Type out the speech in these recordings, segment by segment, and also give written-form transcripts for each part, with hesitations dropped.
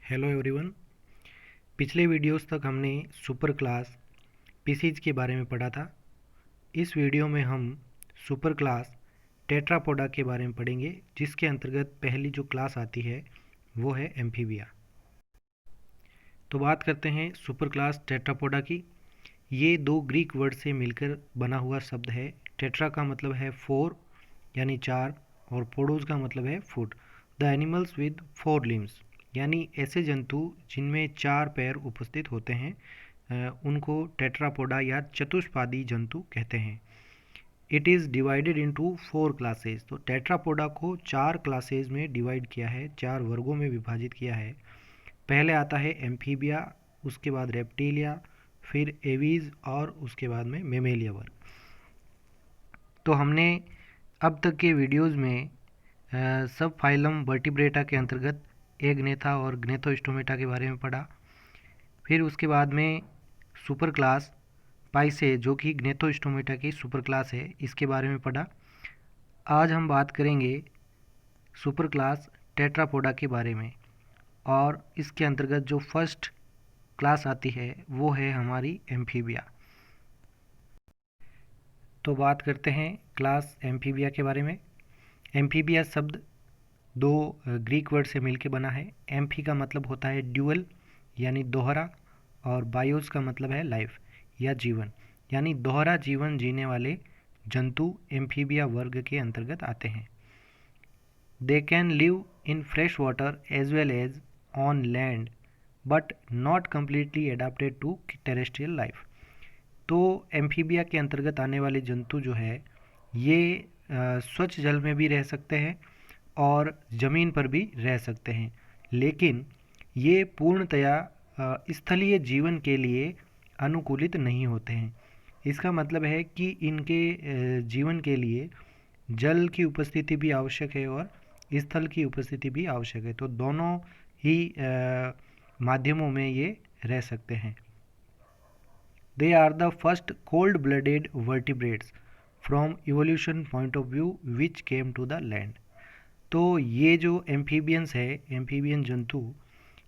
Hello everyone. पिछले videos तक हमने सुपर क्लास पीसीज के बारे में पढ़ा था। इस वीडियो में हम सुपर क्लास टेट्रापोडा के बारे में पढ़ेंगे, जिसके अंतर्गत पहली जो क्लास आती है वो है एम्फीबिया। तो बात करते हैं सुपर क्लास टेट्रापोडा की। ये दो ग्रीक वर्ड से मिलकर बना हुआ शब्द है। टेट्रा का मतलब है फोर यानी चार, और पोडोज का मतलब है foot. The animals with four limbs यानी ऐसे जंतु जिनमें चार पैर उपस्थित होते हैं, उनको टेट्रापोडा या चतुष्पादी जंतु कहते हैं। It is divided into four classes. तो टेट्रापोडा को चार क्लासेस में डिवाइड किया है, चार वर्गों में विभाजित किया है। पहले आता है एम्फीबिया, उसके बाद रेप्टिलिया, फिर एवीज और उसके बाद में मेमेलिया वर्ग। तो हमने अब तक के वीडियोस में सब फाइलम वर्टिब्रेटा के अंतर्गत एग्नेथा और ग्नेथोस्टोमेटा के बारे में पढ़ा। फिर उसके बाद में सुपर क्लास पाइसे, जो कि ग्नेथोस्टोमेटा की सुपर क्लास है, इसके बारे में पढ़ा। आज हम बात करेंगे सुपर क्लास टेट्रापोडा के बारे में, और इसके अंतर्गत जो फर्स्ट क्लास आती है वो है हमारी एम्फीबिया। तो बात करते हैं क्लास एम्फीबिया के बारे में। एम्फीबिया शब्द दो ग्रीक वर्ड से मिलकर बना है। एम्फी का मतलब होता है ड्यूअल यानी दोहरा, और बायोस का मतलब है लाइफ या जीवन, यानी दोहरा जीवन जीने वाले जंतु एम्फीबिया वर्ग के अंतर्गत आते हैं। They can live in fresh water as well as on land, but not completely adapted to terrestrial life. तो एम्फीबिया के अंतर्गत आने वाले जंतु जो है ये स्वच्छ जल में भी रह सकते हैं और ज़मीन पर भी रह सकते हैं, लेकिन ये पूर्णतया स्थलीय जीवन के लिए अनुकूलित नहीं होते हैं। इसका मतलब है कि इनके जीवन के लिए जल की उपस्थिति भी आवश्यक है और स्थल की उपस्थिति भी आवश्यक है। तो दोनों ही माध्यमों में ये रह सकते हैं। They are the first cold-blooded vertebrates from evolution point of view which came to the land. तो ये जो एम्फीबियंस है, एम्फीबियन जंतु,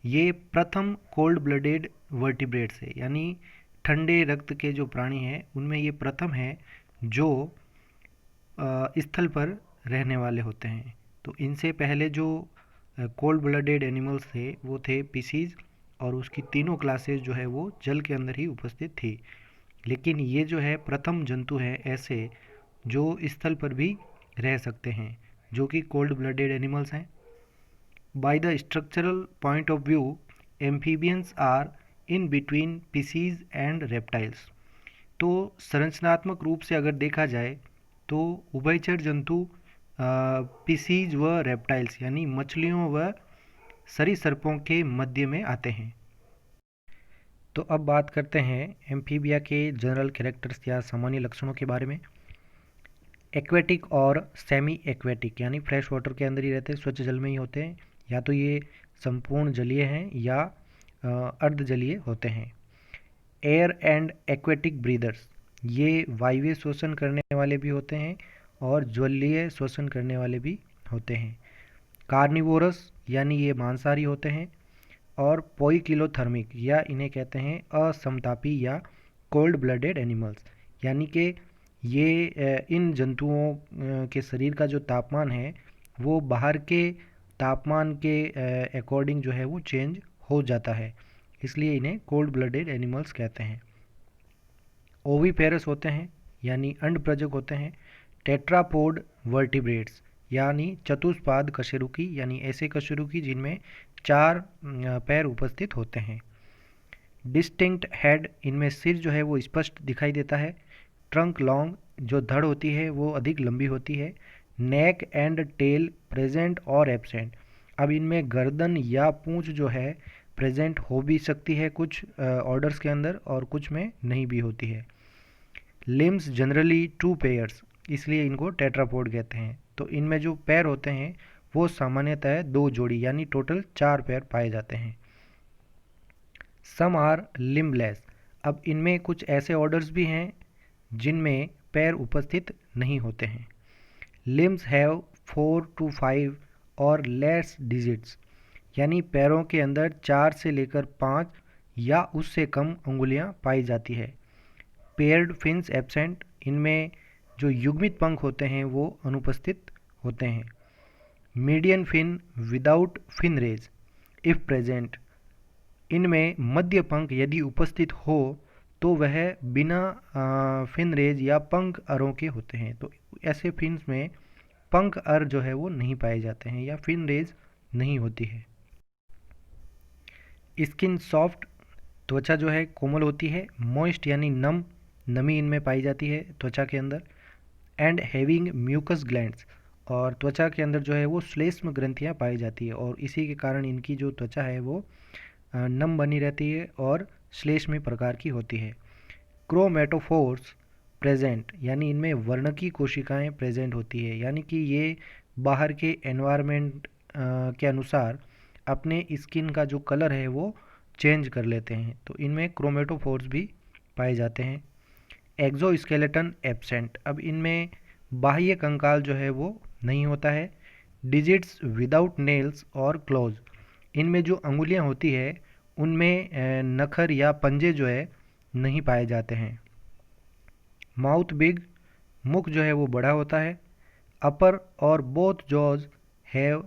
ये प्रथम कोल्ड ब्लडेड वर्टिब्रेट्स है, यानी ठंडे रक्त के जो प्राणी हैं उनमें ये प्रथम है जो स्थल पर रहने वाले होते हैं। तो इनसे पहले जो कोल्ड ब्लडेड एनिमल्स थे वो थे पीसीज, और उसकी तीनों क्लासेस जो है वो जल के अंदर ही उपस्थित थी। लेकिन ये जो है प्रथम जंतु है ऐसे जो स्थल पर भी रह सकते हैं, जो कि कोल्ड ब्लडेड एनिमल्स हैं। By the structural point of view, amphibians are in between pisces and reptiles. तो संरचनात्मक रूप से अगर देखा जाए तो उभयचर जंतु पीसीज व रेप्टाइल्स यानी मछलियों व सरीसृपों के मध्य में आते हैं। तो अब बात करते हैं एम्फीबिया के जनरल कैरेक्टर्स या सामान्य लक्षणों के बारे में। एक्वेटिक और सेमी एक्वेटिक यानी फ्रेश वाटर के अंदर ही रहते हैं, स्वच्छ जल में ही होते हैं, या तो ये संपूर्ण जलीय हैं या अर्ध जलीय होते हैं। एयर एंड एक्वेटिक ब्रीदर्स, ये वायवीय श्वसन करने वाले भी होते हैं और जलीय श्वसन करने वाले भी होते हैं। कार्निवोरस यानी ये मांसाहारी होते हैं, और पोइकिलोथर्मिक या इन्हें कहते हैं असमतापी या कोल्ड ब्लडेड एनिमल्स, यानी कि ये इन जंतुओं के शरीर का जो तापमान है वो बाहर के तापमान के अकॉर्डिंग जो है वो चेंज हो जाता है, इसलिए इन्हें कोल्ड ब्लडेड एनिमल्स कहते हैं। ओविपेरस होते हैं यानी अंडप्रजक होते हैं। टेट्रापोड वर्टिब्रेट्स यानी चतुष्पाद कशेरुकी, यानी ऐसे कशेरुकी जिनमें चार पैर उपस्थित होते हैं। डिस्टिंक्ट हेड, इनमें सिर जो है वो स्पष्ट दिखाई देता है। ट्रंक लॉन्ग, जो धड़ होती है वो अधिक लंबी होती है। नेक एंड टेल प्रेजेंट और एब्सेंट, अब इनमें गर्दन या पूंछ जो है प्रेजेंट हो भी सकती है कुछ ऑर्डर्स के अंदर, और कुछ में नहीं भी होती है। लिम्स जनरली टू पेयर्स, इसलिए इनको टेट्रापोड कहते हैं। तो इनमें जो पैर होते हैं वो सामान्यतः दो जोड़ी यानी टोटल चार पैर पाए जाते हैं। सम आर लिम्बलेस, अब इनमें कुछ ऐसे ऑर्डर्स भी हैं जिनमें पैर उपस्थित नहीं होते हैं। लिम्स हैव 4 to 5 और लेस डिजिट्स, यानी पैरों के अंदर 4 से लेकर 5 या उससे कम उंगलियां पाई जाती है। पेयर्ड फिन्स एब्सेंट, इनमें जो युग्मित पंख होते हैं वो अनुपस्थित होते हैं। Median fin without fin rays if present, इनमें मध्य पंख यदि उपस्थित हो तो वह बिना फिन रेज या पंख अरों के होते हैं। तो ऐसे फिन्स में पंख अर जो है वो नहीं पाए जाते हैं या फिन रेज नहीं होती है। स्किन सॉफ्ट, त्वचा जो है कोमल होती है। मॉइस्ट यानी नम, नमी इनमें पाई जाती है त्वचा के अंदर। एंड हैविंग म्यूकस ग्लैंड्स, और त्वचा के अंदर जो है वो श्लेष्म ग्रंथियाँ पाई जाती है और इसी के कारण इनकी जो त्वचा है वो नम बनी रहती है और श्लेष्मी प्रकार की होती है। क्रोमेटोफोर्स प्रेजेंट, यानी इनमें वर्णकी कोशिकाएं प्रेजेंट होती है, यानी कि ये बाहर के एनवायरनमेंट के अनुसार अपने स्किन का जो कलर है वो चेंज कर लेते हैं। तो इनमें क्रोमेटोफोर्स भी पाए जाते हैं। एक्सोस्केलेटन एब्सेंट, अब इनमें बाह्य कंकाल जो है वो नहीं होता है। डिजिट्स विदाउट नेल्स और क्लोज, इनमें जो अंगुलियां होती है उनमें नखर या पंजे जो है नहीं पाए जाते हैं। माउथ बिग, मुख जो है वो बड़ा होता है। अपर और both jaws have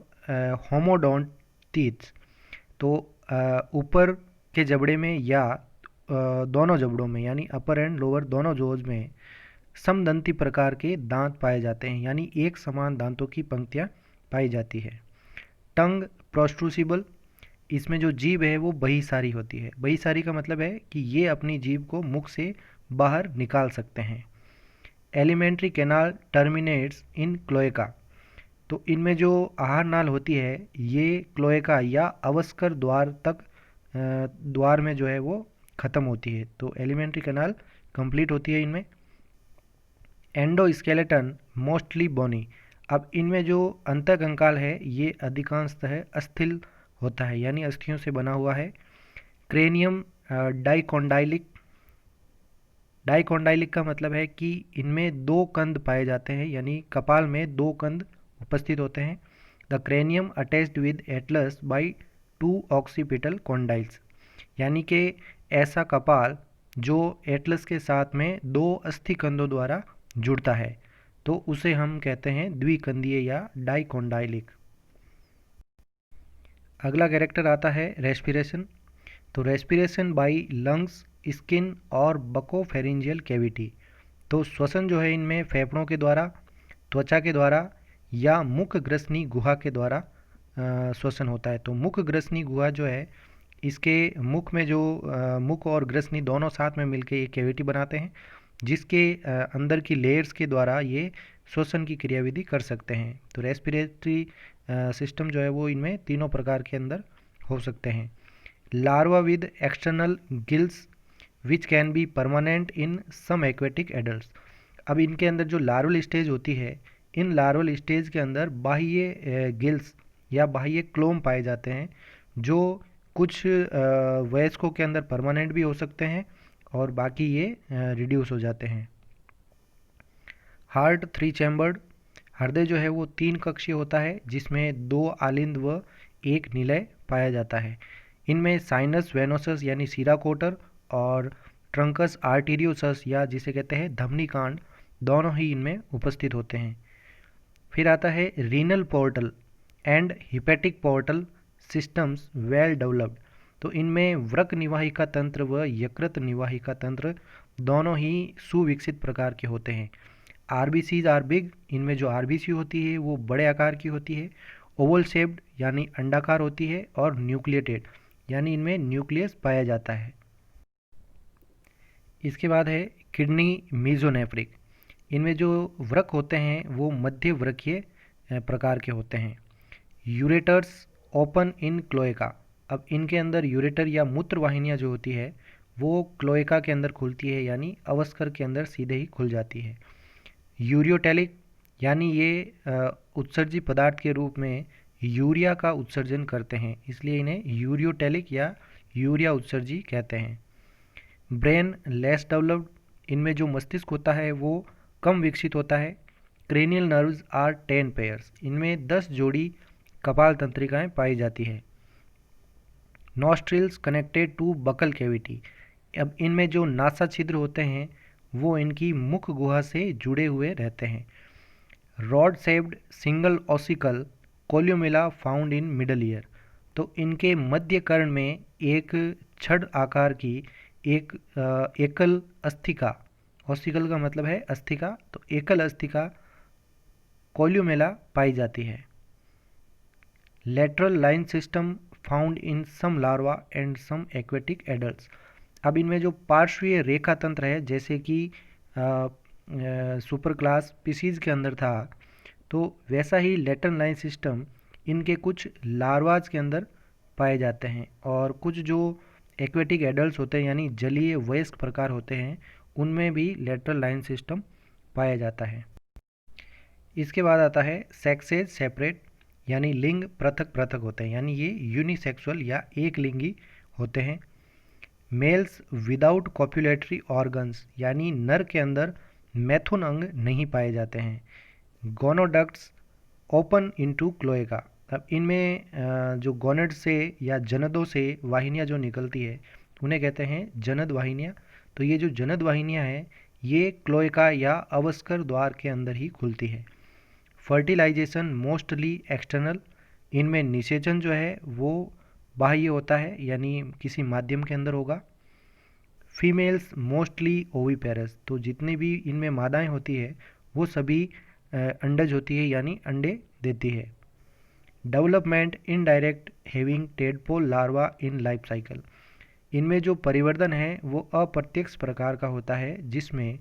homodont teeths, तो ऊपर के जबड़े में या दोनों जबड़ों में यानी अपर एंड लोअर दोनों जॉज में समदंती प्रकार के दांत पाए जाते हैं, यानी एक समान दांतों की पंक्तियां पाई जाती है। टंग प्रोस्ट्रूसिबल, इसमें जो जीभ है वो बहिसारी होती है। बहिसारी का मतलब है कि ये अपनी जीभ को मुख से बाहर निकाल सकते हैं। Alimentary canal terminates in cloaca, तो इनमें जो आहार नाल होती है ये क्लोएका या अवस्कर द्वार तक द्वार में जो है वो ख़त्म होती है। तो एलिमेंट्री कैनाल कंप्लीट होती है इनमें। एंडोस्केलेटन मोस्टली बोनी, अब इनमें जो अंतःकंकाल है ये अधिकांशतः अस्थिल होता है, यानी अस्थियों से बना हुआ है। क्रेनियम डाइकोंडाइलिक, डाइकोंडाइलिक का मतलब है कि इनमें 2 कंद पाए जाते हैं, यानी कपाल में 2 कंद उपस्थित होते हैं। The cranium attached with Atlas by 2 occipital condyles, यानी कि ऐसा कपाल जो एटलस के साथ में 2 अस्थि कंदों द्वारा जुड़ता है, तो उसे हम कहते हैं द्विकंदीय या डाइकोंडाइलिक। अगला कैरेक्टर आता है रेस्पिरेशन। तो रेस्पिरेशन बाई लंग्स, स्किन और बकोफेरिंजियल कैविटी, तो श्वसन जो है इनमें फेफड़ों के द्वारा, त्वचा के द्वारा या मुख ग्रसनी गुहा के द्वारा श्वसन होता है। तो मुख ग्रसनी गुहा जो है इसके मुख में जो मुख और ग्रसनी दोनों साथ में मिलकर ये कैविटी बनाते हैं, जिसके अंदर की लेयर्स के द्वारा ये श्वसन की क्रियाविधि कर सकते हैं। तो रेस्पिरेटरी सिस्टम जो है वो इनमें तीनों प्रकार के अंदर हो सकते हैं। Larva with external gills which can be permanent in some aquatic adults, अब इनके अंदर जो लार्वल स्टेज होती है, इन लार्वल स्टेज के अंदर बाह्य गिल्स या बाह्य क्लोम पाए जाते हैं, जो कुछ वयस्कों के अंदर परमानेंट भी हो सकते हैं और बाकी ये रिड्यूस हो जाते हैं। हार्ट 3 चैम्बर्ड, हृदय जो है वो 3 कक्षीय होता है, जिसमें 2 आलिंद व 1 निलय पाया जाता है। इनमें साइनस वेनोसस यानी सीरा कोटर और ट्रंकस आर्टीरियोसस या जिसे कहते हैं धमनी कांड, दोनों ही इनमें उपस्थित होते हैं। फिर आता है renal portal and hepatic portal systems well developed, तो इनमें वृक्क निवाहिका तंत्र व यकृत निवाहिका तंत्र दोनों ही सुविकसित प्रकार के होते हैं। आरबीसीज आर बिग, इनमें जो आरबीसी होती है वो बड़े आकार की होती है। ओवल शेप्ड यानी अंडाकार होती है और न्यूक्लिएटेड यानी इनमें न्यूक्लियस पाया जाता है। इसके बाद है किडनी मीजोनेफ्रिक, इनमें जो वृक्क होते हैं वो मध्य वृक्कीय प्रकार के होते हैं। यूरेटर्स ओपन इन क्लोएका, अब इनके अंदर यूरेटर या मूत्र वाहिनियाँ जो होती है वो क्लोएका के अंदर खुलती है, यानी अवस्कर के अंदर सीधे ही खुल जाती है। यूरियोटेलिक, यानी ये उत्सर्जी पदार्थ के रूप में यूरिया का उत्सर्जन करते हैं, इसलिए इन्हें यूरियोटेलिक या यूरिया उत्सर्जी कहते हैं। ब्रेन लेस डेवलप्ड, इनमें जो मस्तिष्क होता है वो कम विकसित होता है। क्रेनियल नर्व्स आर 10 पेयर्स, इनमें 10 जोड़ी कपाल तंत्रिकाएं पाई जाती है। Nostrils connected to buccal cavity. अब इनमें जो नासा छिद्र होते हैं वो इनकी मुख गुहा से जुड़े हुए रहते हैं। Rod shaped single ossicle columella found in middle ear. तो इनके मध्य कर्ण में एक छड़ आकार की एक एकल अस्थिका, ऑसिकल का मतलब है अस्थिका, तो एकल अस्थिका कोल्यूमेला पाई जाती है। Lateral line system found in some larva and some aquatic adults. अब इनमें जो पार्श्वीय रेखा तंत्र है, जैसे कि सुपर क्लास स्पीसीज के अंदर था, तो वैसा ही लेटरल लाइन सिस्टम इनके कुछ लार्वाज के अंदर पाए जाते हैं, और कुछ जो एक्वेटिक एडल्ट्स होते हैं यानी जलीय वयस्क प्रकार होते हैं उनमें भी लेटरल लाइन सिस्टम पाया जाता है। इसके बाद आता है सेक्सेज सेपरेट, यानी लिंग पृथक पृथक होते हैं, यानी ये यूनिसेक्सुअल या एक लिंगी होते हैं। मेल्स विदाउट कॉपुलेटरी ऑर्गन्स, यानी नर के अंदर मैथुन अंग नहीं पाए जाते हैं। गोनोडक्ट्स ओपन इनटू क्लोएका। अब इनमें जो गोनेड से या जनदों से वाहिनियाँ जो निकलती है उन्हें कहते हैं जनद वाहिनियाँ। तो ये जो जनद वाहिनियाँ हैं ये क्लोएका या अवस्कर द्वार के अंदर ही खुलती है। फर्टिलाइजेशन मोस्टली एक्सटर्नल, इनमें निषेचन जो है वो बाह्य होता है यानी किसी माध्यम के अंदर होगा। फीमेल्स मोस्टली ओविपेरस, तो जितनी भी इनमें मादाएं होती है वो सभी अंडज होती है यानी अंडे देती है। Development indirect having tadpole larva in life cycle, इनमें जो परिवर्तन है वो अप्रत्यक्ष प्रकार का होता है, जिसमें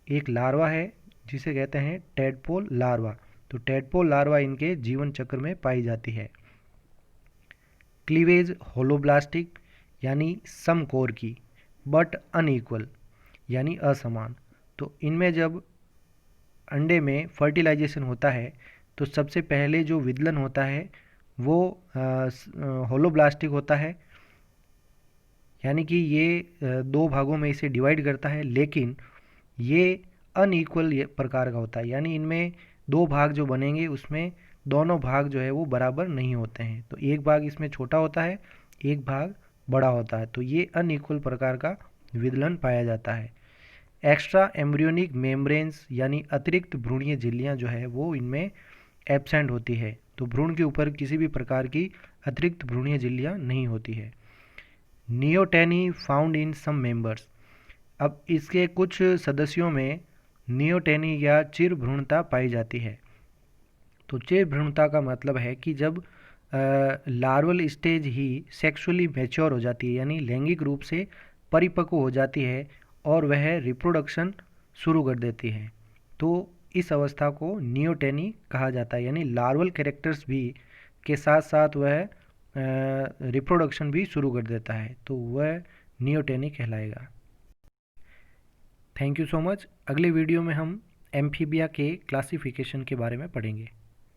एक लार्वा है जिसे कहते हैं टेडपोल लार्वा। तो टेडपोल लार्वा इनके जीवन चक्र में पाई जाती है। क्लीवेज होलोब्लास्टिक, यानी समकोर की, बट अनइक्वल, यानी असमान। तो इनमें जब अंडे में फर्टिलाइजेशन होता है तो सबसे पहले जो विदलन होता है वो होलोब्लास्टिक होता है, यानी कि ये दो भागों में इसे डिवाइड करता है, लेकिन ये अनइक्वल प्रकार का होता है, यानी इनमें दो भाग जो बनेंगे उसमें दोनों भाग जो है वो बराबर नहीं होते हैं। तो एक भाग इसमें छोटा होता है, एक भाग बड़ा होता है, तो ये अनइक्वल प्रकार का विदलन पाया जाता है। एक्स्ट्रा एम्ब्रियोनिक मेम्ब्रेन्स, यानी अतिरिक्त भ्रूणीय झिल्लियाँ जो है वो इनमें एब्सेंट होती है। तो भ्रूण के ऊपर किसी भी प्रकार की अतिरिक्त भ्रूणीय झिल्लियाँ नहीं होती है। Neoteny found in some members, अब इसके कुछ सदस्यों में नियोटेनी या चिर भ्रूणता पाई जाती है। तो चिर भ्रूणता का मतलब है कि जब लार्वल स्टेज ही सेक्सुअली मैच्योर हो जाती है, यानी लैंगिक रूप से परिपक्व हो जाती है और वह रिप्रोडक्शन शुरू कर देती है, तो इस अवस्था को नियोटेनी कहा जाता है। यानी लार्वल कैरेक्टर्स भी के साथ साथ वह रिप्रोडक्शन भी शुरू कर देता है, तो वह नियोटेनी कहलाएगा। Thank you so much. अगले वीडियो में हम एम्फीबिया के क्लासिफिकेशन के बारे में पढ़ेंगे।